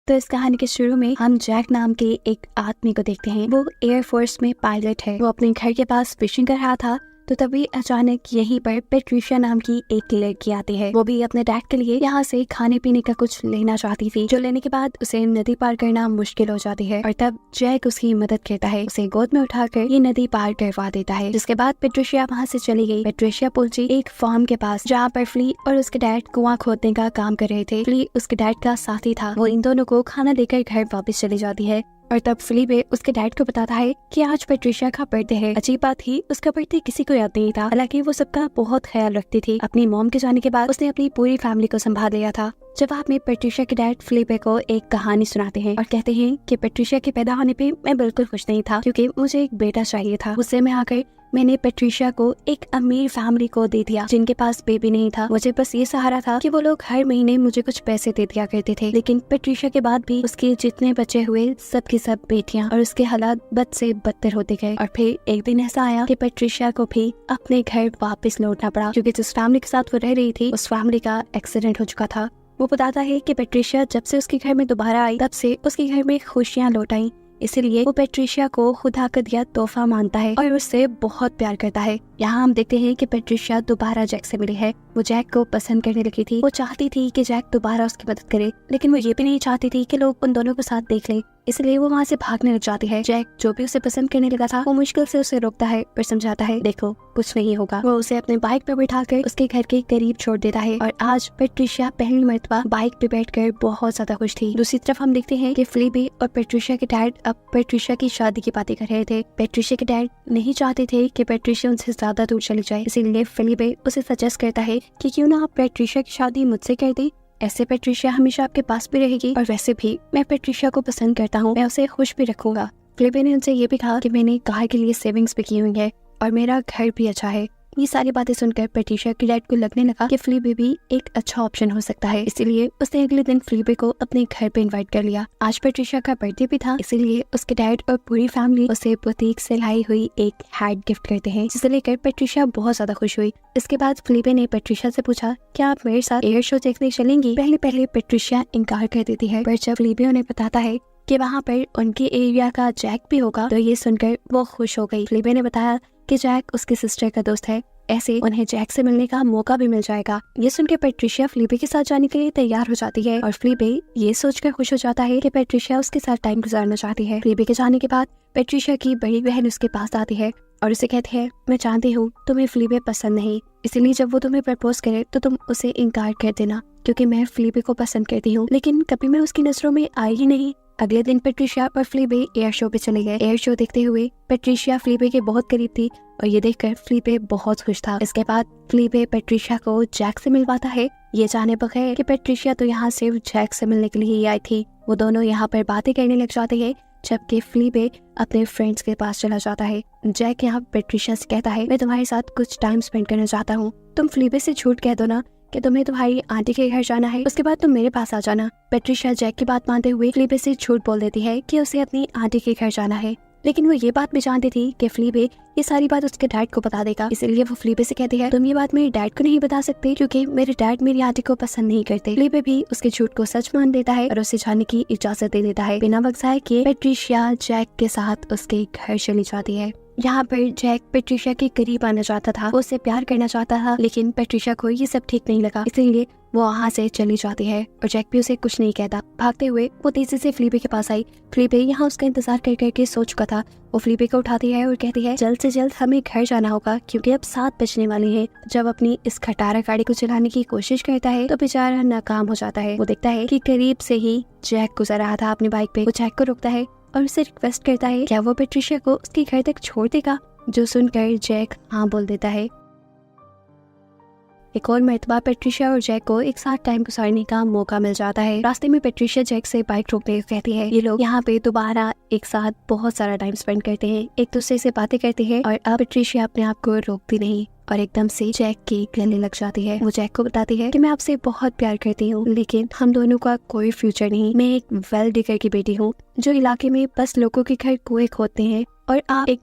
तो इस कहानी के शुरू में हम जैक नाम के एक आदमी को देखते हैं। वो एयरफोर्स में पायलट है। वो अपने घर के पास फिशिंग कर रहा था तो तभी अचानक यहीं पर पेट्रिशिया नाम की एक लड़की आती है। वो भी अपने डैड के लिए यहाँ से खाने पीने का कुछ लेना चाहती थी, जो लेने के बाद उसे नदी पार करना मुश्किल हो जाती है और तब जैक उसकी मदद करता है। उसे गोद में उठाकर ये नदी पार करवा देता है, जिसके बाद पेट्रिशिया वहाँ से चली गई। पेट्रिशिया पहुंची एक फार्म के पास जहाँ पर फ्ली और उसके डैड कुआं खोदने का काम कर रहे थे। फ्ली उसके डैड का साथी था। वो इन दोनों को खाना देकर घर वापस चली जाती है और तब फिलिपे उसके डैड को बताता है कि आज पेट्रिशिया का बर्थडे है। अजीब बात ही, उसका बर्थडे किसी को याद नहीं था। हालांकि वो सबका बहुत ख्याल रखती थी। अपनी मॉम के जाने के बाद उसने अपनी पूरी फैमिली को संभाल लिया था। जवाब में पेट्रिशिया के डैड फिलिपे को एक कहानी सुनाते हैं और कहते हैं कि पेट्रिशिया के पैदा होने पे मैं बिल्कुल खुश नहीं था, क्योंकि मुझे एक बेटा चाहिए था। गुस्से में आकर मैंने पेट्रिशिया को एक अमीर फैमिली को दे दिया जिनके पास बेबी नहीं था। मुझे बस ये सहारा था कि वो लोग हर महीने मुझे कुछ पैसे दे दिया करते थे। लेकिन पेट्रिशिया के बाद भी उसके जितने बच्चे हुए सब की सब बेटियां, और उसके हालात बद से बदतर होते गए। और फिर एक दिन ऐसा आया कि पेट्रिशिया को भी अपने घर वापस लौटना पड़ा, क्योंकि जिस फैमिली के साथ वो रह रही थी उस फैमिली का एक्सीडेंट हो चुका था। वो बताता है कि पेट्रिशिया जब से उसके घर में दोबारा आई तब से उसके घर में खुशियां लौट आई, इसलिए वो पेट्रिशिया को खुदा का दिया तोहफा मानता है और उससे बहुत प्यार करता है। यहाँ हम देखते हैं कि पेट्रिशिया दोबारा जैक से मिली है। वो जैक को पसंद करने लगी थी। वो चाहती थी कि जैक दोबारा उसकी मदद करे, लेकिन वो ये भी नहीं चाहती थी कि लोग उन दोनों को साथ देख ले, इसलिए वो वहाँ से भागने लग जाती है। जैक जो भी उसे पसंद करने लगा था वो मुश्किल से उसे रोकता है पर समझाता है देखो कुछ नहीं होगा। वो उसे अपने बाइक पर बिठाकर उसके घर के करीब छोड़ देता है और आज पेट्रिशिया पहली मर्तबा बाइक पे बैठकर बहुत ज्यादा खुश थी। दूसरी तरफ हम देखते हैं कि फिलिपे और पेट्रिशिया के डैड अब पेट्रिशिया की शादी की बातें कर रहे थे। पेट्रिशिया के डैड नहीं चाहते थे कि पेट्रिशिया उनसे ज्यादा दूर चली जाए, इसीलिए फिलिपे उसे सजेस्ट करता है कि क्यों ना आप पेट्रिशिया की शादी मुझसे कर दे। ऐसे पेट्रिशिया हमेशा आपके पास भी रहेगी और वैसे भी मैं पेट्रिशिया को पसंद करता हूँ, मैं उसे खुश भी रखूंगा। फिलिपे ने उनसे ये भी कहा कि मैंने कार के लिए सेविंग्स भी की हुई है और मेरा घर भी अच्छा है। ये सारी बातें सुनकर पेट्रिशिया के डैड को लगने लगा कि फिलिपे भी एक अच्छा ऑप्शन हो सकता है, इसीलिए उसने अगले दिन फिलिपे को अपने घर पे इनवाइट कर लिया। आज पेट्रिशिया का बर्थडे भी था, इसीलिए उसके डैड और पूरी फैमिली उसे बुटीक से लाई हुई एक हैट गिफ्ट करते हैं, जिसे लेकर पेट्रिशिया बहुत ज्यादा खुश हुई। इसके बाद फिलिपे ने पेट्रिशिया से पूछा क्या आप मेरे साथ एयर शो देखने चलेंगी। पहले पेट्रिशिया इनकार कर देती है, पर जब फिलिपे उन्हें बताता है कि वहाँ पर उनके एरिया का जैक भी होगा तो ये सुनकर वो खुश हो गई। फिलिपे ने बताया कि जैक उसकी सिस्टर का दोस्त है, ऐसे उन्हें जैक से मिलने का मौका भी मिल जाएगा। ये सुनकर पेट्रिशिया फिलिपे के साथ जाने के लिए तैयार हो जाती है और फिलिपे ये सोचकर खुश हो जाता है कि पेट्रिशिया उसके साथ टाइम गुजारना चाहती है। फिलिपे के जाने के बाद पेट्रिशिया की बड़ी बहन उसके पास आती है और उसे कहती है मैं जानती हूँ तुम्हें फिलिपे पसंद नहीं, इसलिए जब वो तुम्हें प्रपोज करे तो तुम उसे इनकार कर देना, क्योंकि मैं फिलिपे को पसंद करती हूँ, लेकिन कभी मैं उसकी नजरों में आई ही नहीं। अगले दिन पेट्रिशिया और फिलिपे एयर शो पे चले गए। एयर शो देखते हुए पेट्रिशिया फिलिपे के बहुत करीब थी और ये देखकर फिलिपे बहुत खुश था। इसके बाद फिलिपे पेट्रिशिया को जैक से मिलवाता है, ये जाने बगैर कि पेट्रिशिया तो यहाँ सिर्फ जैक से मिलने के लिए ही आई थी। वो दोनों यहाँ पर बातें करने लग जाते हैं, जबकि फिलिपे अपने फ्रेंड्स के पास चला जाता है। जैक यहाँ पेट्रिशिया से कहता है मैं तुम्हारे साथ कुछ टाइम स्पेंड करना चाहता हूँ, तुम फिलिपे से झूठ कह दो ना कि तुम्हें तुम्हारी आंटी के घर जाना है, उसके बाद तुम मेरे पास आ जाना। पेट्रिशिया जैक की बात मानते हुए फिलिपे से झूठ बोल देती है कि उसे अपनी आंटी के घर जाना है, लेकिन वो ये बात भी जानती थी कि फिलिपे ये सारी बात उसके डैड को बता देगा, इसलिए वो फिलिपे से कहती है तुम ये बात मेरे डैड को नहीं बता सकते क्योंकि मेरे डैड मेरी आंटी को पसंद नहीं करते। फिलिपे भी उसके झूठ को सच मान देता है और उसे जाने की इजाजत दे देता है। बिना वक्त ज़ाये किए पेट्रिशिया जैक के साथ उसके घर चली जाती है। यहाँ पर जैक पेट्रिशिया के करीब आना चाहता था, वो उससे प्यार करना चाहता था, लेकिन पेट्रिशिया को ये सब ठीक नहीं लगा, इसलिए वो वहाँ से चली जाती है और जैक भी उसे कुछ नहीं कहता। भागते हुए वो तेजी से फिलिपे के पास आई। फिलिपे यहाँ उसका इंतजार कर करके सो चुका था। वो फिलिपे को उठाती है और कहती है जल्द से जल्द हमें घर जाना होगा क्योंकि अब 7 बजने वाले हैं। जब अपनी इस खटारा गाड़ी को चलाने की कोशिश करता है तो बेचारा नाकाम हो जाता है। वो देखता है कि करीब से ही जैक गुजर रहा था अपनी बाइक पे। वो जैक को रोकता है और उसे रिक्वेस्ट करता है क्या वो पेट्रिशिया को उसके घर तक छोड़ देगा, जो सुनकर जैक हाँ बोल देता है। एक और मर्तबा पेट्रिशिया और जैक को एक साथ टाइम गुजारने का मौका मिल जाता है। रास्ते में पेट्रिशिया जैक से बाइक रोकते कहती है ये लोग यहाँ पे दोबारा एक साथ बहुत सारा टाइम स्पेंड करते हैं, एक दूसरे से बातें करते हैं और अब पेट्रिशिया अपने आप को रोकती नहीं और एकदम से जैक के गले लग जाती है। वो जैक को बताती है कि मैं आपसे बहुत प्यार करती हूँ, लेकिन हम दोनों का कोई फ्यूचर नहीं। मैं एक वेल डिगर की बेटी हूँ जो इलाके में बस लोगों के घर कुएं खोदते हैं और आप एक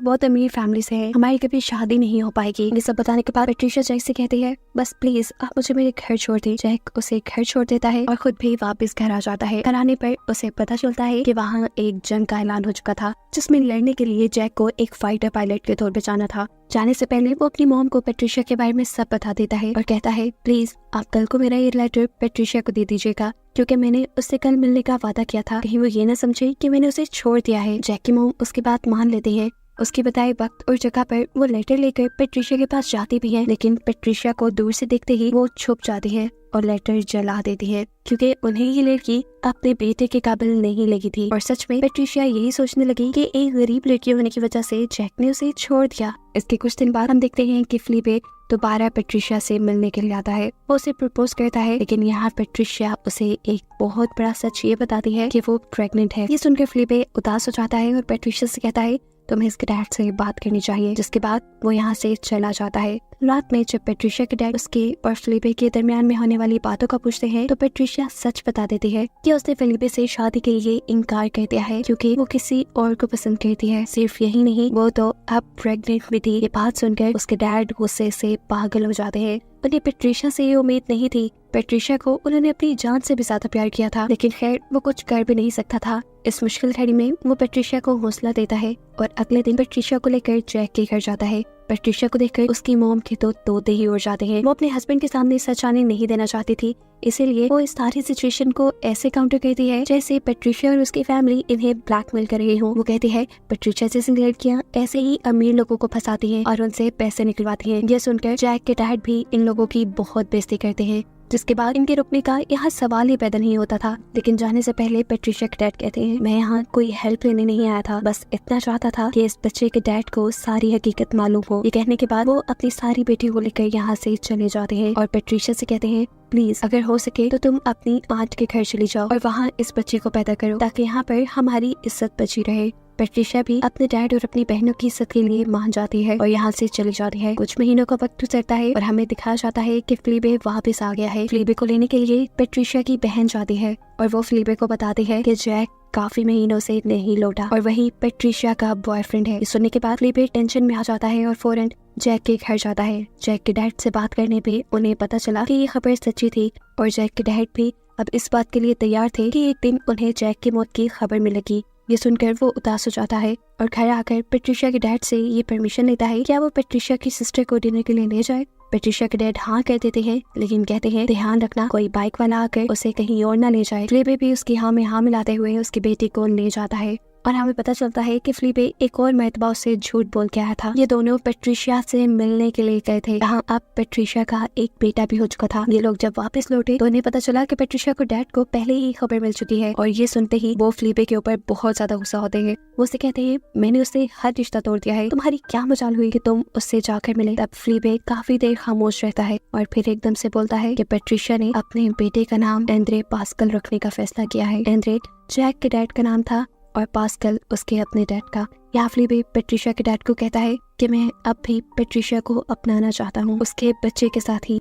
बहुत अमीर फैमिली से हैं, हमारी कभी शादी नहीं हो पाएगी। ये सब बताने के बाद पेट्रिशिया जैक से कहती है बस प्लीज आप मुझे मेरे घर छोड़ दें। जैक उसे घर छोड़ देता है और खुद भी वापस घर आ जाता है। घर आने पर उसे पता चलता है कि वहाँ एक जंग का ऐलान हो चुका था जिसमें लड़ने के लिए जैक को एक फाइटर पायलट के तौर पे जाना था। जाने से पहले वो अपनी मॉम को पेट्रिशिया के बारे में सब बता देता है और कहता है प्लीज आप कल को मेरा ये लेटर पेट्रिशिया को दे दीजिएगा, क्योंकि मैंने उससे कल मिलने का वादा किया था, कहीं वो ये ना समझे कि मैंने उसे छोड़ दिया है। जैक की मॉम उसकी बात मान लेती है। उसकी बताए वक्त और जगह पर वो लेटर लेकर पेट्रिशिया के पास जाती भी है, लेकिन पेट्रिशिया को दूर से देखते ही वो छुप जाती है और लेटर जला देती है, क्योंकि उन्हें ये लड़की अपने बेटे के काबिल नहीं लगी थी। और सच में पेट्रिशिया यही सोचने लगी कि एक गरीब लड़की होने की वजह से जैक ने उसे छोड़ दिया। इसके कुछ दिन बाद हम देखते हैं कि फिलिपे दोबारा पेट्रिशिया से मिलने के लिए आता है। वो उसे प्रपोज करता है, लेकिन यहाँ पेट्रिशिया उसे एक बहुत बड़ा सच ये बताती है कि वो प्रेग्नेंट है। ये सुनकर फिलिपे उदास हो जाता है और पेट्रिशिया से कहता है तुम्हें इसके डैड से बात करनी चाहिए, जिसके बाद वो यहाँ से चला जाता है। रात में जब पेट्रिशिया के डैड उसके और फिलिपे के दरमियान में होने वाली बातों का पूछते हैं तो पेट्रिशिया सच बता देती है कि उसने फिलिपे से शादी के लिए इनकार कर दिया है, क्योंकि वो किसी और को पसंद करती है। सिर्फ यही नहीं, वो तो अब प्रेग्नेंट भी थी। ये बात सुनकर उसके डैड गुस्से से पागल हो जाते हैं। उन्हें पेट्रिशिया से ये उम्मीद नहीं थी। पेट्रिशिया को उन्होंने अपनी जान से भी ज्यादा प्यार किया था, लेकिन खैर वो कुछ कर भी नहीं सकता था। इस मुश्किल घड़ी में वो पेट्रिशिया को हौसला देता है और अगले दिन पेट्रिशिया को लेकर जैक के घर जाता है। पेट्रिशिया को देखकर उसकी मॉम के तो तोते ही उड़ जाते हैं। वो अपने हस्बैंड के सामने सच आने नहीं देना चाहती थी, इसीलिए वो इस सारी सिचुएशन को ऐसे काउंटर करती है जैसे पेट्रिशिया और उसकी फैमिली इन्हें ब्लैकमेल कर रही हो। वो कहती है पेट्रिशिया जैसी लड़कियां ऐसे ही अमीर लोगों को फंसाती हैं और उनसे पैसे निकलवाती हैं। यह सुनकर जैक के डैड भी इन लोगों की बहुत बेइज्जती करते हैं, जिसके बाद इनके रुकने का यहाँ सवाल ही पैदा नहीं होता था। लेकिन जाने से पहले पेट्रिशिया के डैड कहते हैं मैं यहाँ कोई हेल्प लेने नहीं आया था, बस इतना चाहता था कि इस बच्चे के डैड को सारी हकीकत मालूम हो। ये कहने के बाद वो अपनी सारी बेटी को लेकर यहाँ से चले जाते हैं और पेट्रिशिया से कहते हैं प्लीज अगर हो सके तो तुम अपनी आंट के घर चली जाओ और वहाँ इस बच्चे को पैदा करो, ताकि यहाँ पर हमारी इज्जत बची रहे। पेट्रिशिया भी अपने डैड और अपनी बहनों की इज्जत के लिए मान जाती है और यहाँ से चली जाती है। कुछ महीनों का वक्त गुजरता है और हमें दिखाया जाता है कि फिलिपे वापस आ गया है। फिलिपे को लेने के लिए पेट्रिशिया की बहन जाती है और वो फिलिपे को बताती है कि जैक काफी महीनों से नहीं लौटा और वही पेट्रिशिया का बॉयफ्रेंड है। सुनने के बाद फिलिपे टेंशन में आ जाता है और फौरन जैक के घर जाता है। जैक के डैड से बात करने पे उन्हें पता चला कि ये खबर सच्ची थी और जैक के डैड भी अब इस बात के लिए तैयार थे कि एक दिन उन्हें जैक की मौत की खबर मिलेगी। ये सुनकर वो उदास हो जाता है और घर आकर पेट्रिशिया के डैड से ये परमिशन लेता है क्या वो पेट्रिशिया की सिस्टर को डिनर के लिए ले जाए। पेट्रिशिया के डैड हाँ कह देते हैं, लेकिन कहते हैं ध्यान रखना कोई बाइक वाला आकर उसे कहीं और न ले जाए। फिलिपे भी उसकी हाँ में हाँ मिलाते हुए उसकी बेटी को ले जाता है और हमें पता चलता है कि फिलिपे एक और मर्तबा उससे झूठ बोल के आया था। ये दोनों पेट्रिशिया से मिलने के लिए गए थे। यहाँ अब पेट्रिशिया का एक बेटा भी हो चुका था। ये लोग जब वापस लौटे तो उन्हें पता चला कि पेट्रिशिया को डैड को पहले ही खबर मिल चुकी है और ये सुनते ही वो फिलिपे के ऊपर बहुत ज्यादा गुस्सा होते हैं। वो उसे कहते हैं मैंने उससे हर रिश्ता तोड़ दिया है, तुम्हारी क्या मजाल हुई कि तुम उससे जाकर मिले। तब फिलिपे काफी देर खामोश रहता है और फिर एकदम से बोलता है कि पेट्रिशिया ने अपने बेटे का नाम एंड्रे पास्कल रखने का फैसला किया है। एंड्रे जैक के डैड का नाम था और पास्कल उसके अपने डैड का। यहाँ फिलिपे पेट्रिशिया के डैड को कहता है कि मैं अब भी पेट्रिशिया को अपनाना चाहता हूँ उसके बच्चे के साथ ही।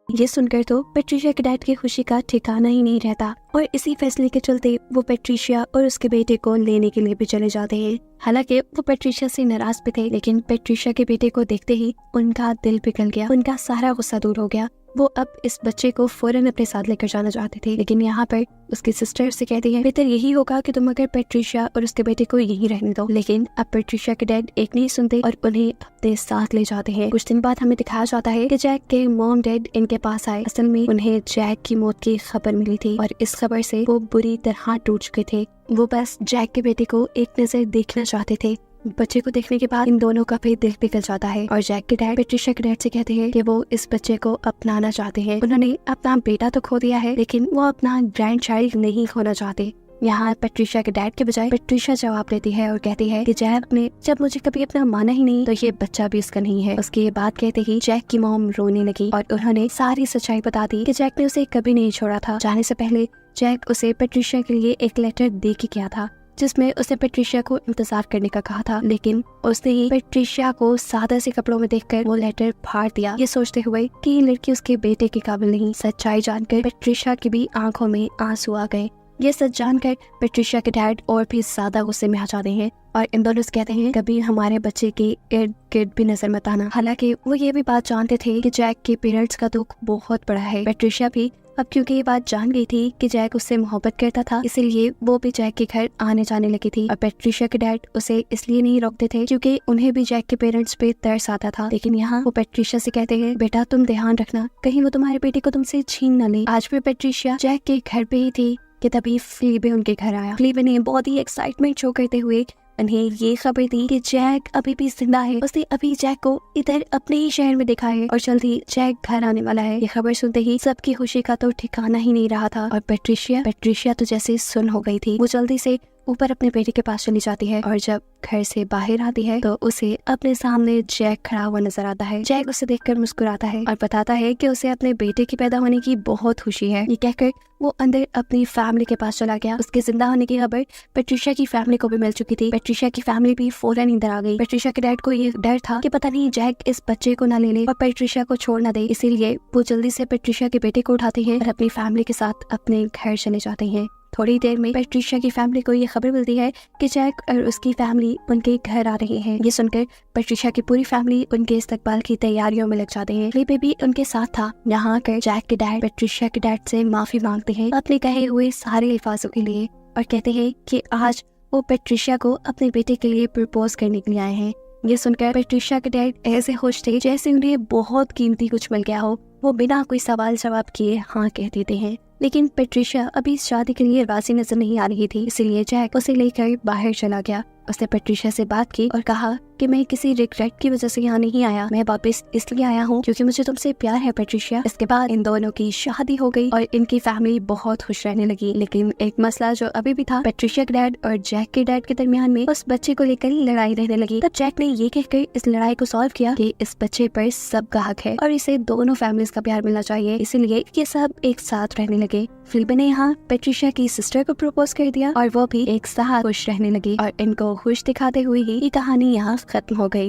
ये सुनकर तो पेट्रिशिया के डैड की खुशी का ठिकाना ही नहीं रहता और इसी फैसले के चलते वो पेट्रिशिया और उसके बेटे को लेने के लिए भी चले जाते हैं। हालांकि वो पेट्रिशिया से नाराज भी थे, लेकिन पेट्रिशिया के बेटे को देखते ही उनका दिल पिघल गया, उनका सारा गुस्सा दूर हो गया। वो अब इस बच्चे को फौरन अपने साथ लेकर जाना चाहते थे, लेकिन यहाँ पर उसकी सिस्टर उससे कहती है बेहतर यही होगा कि तुम अगर पेट्रिशिया और उसके बेटे को यहीं रहने दो। लेकिन अब पेट्रिशिया के डैड एक नहीं सुनते और उन्हें अपने साथ ले जाते हैं। कुछ दिन बाद हमें दिखाया जाता है कि जैक के मॉम डैड इनके पास आए। असल में उन्हें जैक की मौत की खबर मिली थी और इस खबर से वो बुरी तरह टूट चुके थे। वो बस जैक के बेटे को एक नजर देखना चाहते थे। बच्चे को देखने के बाद इन दोनों का भी दिल पिघल जाता है और जैक के डैड पेट्रिशिया के डैड से कहते हैं कि वो इस बच्चे को अपनाना चाहते हैं। उन्होंने अपना बेटा तो खो दिया है, लेकिन वो अपना ग्रैंड चाइल्ड नहीं खोना चाहते। यहाँ पेट्रिशिया के डैड के बजाय पेट्रिशिया जवाब देती है और कहती है कि जैक ने जब मुझे कभी अपना माना ही नहीं तो ये बच्चा भी इसका नहीं है। उसकी ये बात कहते ही जैक की मॉम रोने लगी और उन्होंने सारी सच्चाई बता दी कि जैक ने उसे कभी नहीं छोड़ा था। जाने से पहले जैक उसे पेट्रिशिया के लिए एक लेटर दे के गया था जिसमें उसने पेट्रिशिया को इंतजार करने का कहा था, लेकिन उसने ही पेट्रिशिया को सादा से कपड़ों में देखकर वो लेटर फाड़ दिया, ये सोचते हुए कि ये लड़की उसके बेटे के काबिल नहीं। सच्चाई जानकर पेट्रिशिया की भी आंखों में आंसू आ गए। ये सच जानकर पेट्रिशिया के डैड और भी ज्यादा गुस्से में आ जाते हैं और इन दोनों से कहते हैं कभी हमारे बच्चे के इर्द गिर्द भी नजर मत आना। हालांकि वो ये भी बात जानते थे कि जैक के पेरेंट्स का दुख बहुत बड़ा है। पेट्रिशिया भी अब क्योंकि ये बात जान गई थी कि जैक उससे मोहब्बत करता था, इसीलिए वो भी जैक के घर आने जाने लगी थी। और पेट्रिशिया के डैड उसे इसलिए नहीं रोकते थे क्योंकि उन्हें भी जैक के पेरेंट्स पे तरस आता था। लेकिन यहाँ वो पेट्रिशिया से कहते हैं बेटा तुम ध्यान रखना, कहीं वो तुम्हारे बेटे को तुमसे छीन न ले। आज भी पेट्रिशिया जैक के घर पे ही थी कि तभी फ्लीबे उनके घर आया। फ्लीबे ने बहुत ही एक्साइटमेंट शो करते हुए उन्हें ये खबर दी कि जैक अभी भी जिंदा है। उसने अभी जैक को इधर अपने ही शहर में देखा है और जल्दी जैक घर आने वाला है। ये खबर सुनते ही सबकी खुशी का तो ठिकाना ही नहीं रहा था और पेट्रिशिया तो जैसे सुन हो गई थी। वो जल्दी से ऊपर अपने बेटे के पास चली जाती है और जब घर से बाहर आती है तो उसे अपने सामने जैक खड़ा हुआ नजर आता है। जैक उसे देखकर मुस्कुराता है और बताता है कि उसे अपने बेटे के पैदा होने की बहुत खुशी है। ये कहकर वो अंदर अपनी फैमिली के पास चला गया। उसके जिंदा होने की खबर पेट्रिशिया की फैमिली को भी मिल चुकी थी। पेट्रिशिया की फैमिली भी फौरन इधर आ गई। पेट्रिशिया के डैड को ये डर था कि पता नहीं जैक इस बच्चे को ना ले ले और पेट्रिशिया को छोड़ ना दे, इसीलिए वो जल्दी से पेट्रिशिया के बेटे को उठाते हैं और अपनी फैमिली के साथ अपने घर चले जाते हैं। थोड़ी देर में पेट्रिशिया की फैमिली को ये खबर मिलती है कि जैक और उसकी फैमिली उनके घर आ रही है। ये सुनकर पेट्रिशिया की पूरी फैमिली उनके इस्तकबाल की तैयारियों में लग जाते हैं। फ्लीबे भी उनके साथ था। यहाँ आकर जैक के डैड पेट्रिशिया के डैड से माफी मांगते हैं अपने कहे हुए सारे अल्फाजों के लिए और कहते हैं कि आज वो पेट्रिशिया को अपने बेटे के लिए प्रपोज करने के लिए आए हैं। ये सुनकर पेट्रिशिया के डैड ऐसे खुश थे जैसे उन्हें बहुत कीमती कुछ मिल गया हो। वो बिना कोई सवाल जवाब किए हाँ कह देते हैं। लेकिन पेट्रिशिया अभी इस शादी के लिए राजी नजर नहीं आ रही थी, इसीलिए जैक उसे लेकर बाहर चला गया। उसने पेट्रिशिया से बात की और कहा कि मैं किसी रिग्रेट की वजह से यहाँ नहीं आया, मैं वापस इसलिए आया हूँ क्योंकि मुझे तुमसे प्यार है पेट्रिशिया। इसके बाद इन दोनों की शादी हो गई और इनकी फैमिली बहुत खुश रहने लगी। लेकिन एक मसला जो अभी भी था पेट्रिशिया के डैड और जैक के डैड के दरमियान में, उस बच्चे को लेकर लड़ाई रहने लगी। तब जैक ने ये कहकर इस लड़ाई को सॉल्व किया कि इस बच्चे पर सबका हक है और इसे दोनों फैमिलीज का प्यार मिलना चाहिए, इसीलिए ये सब एक साथ रहने लगे। फ्लीबे ने यहाँ पेट्रिशिया की सिस्टर को प्रपोज कर दिया और वो भी एक साथ खुश रहने लगी और इनको खुश दिखाते हुए ही ये कहानी यहाँ खत्म हो गई।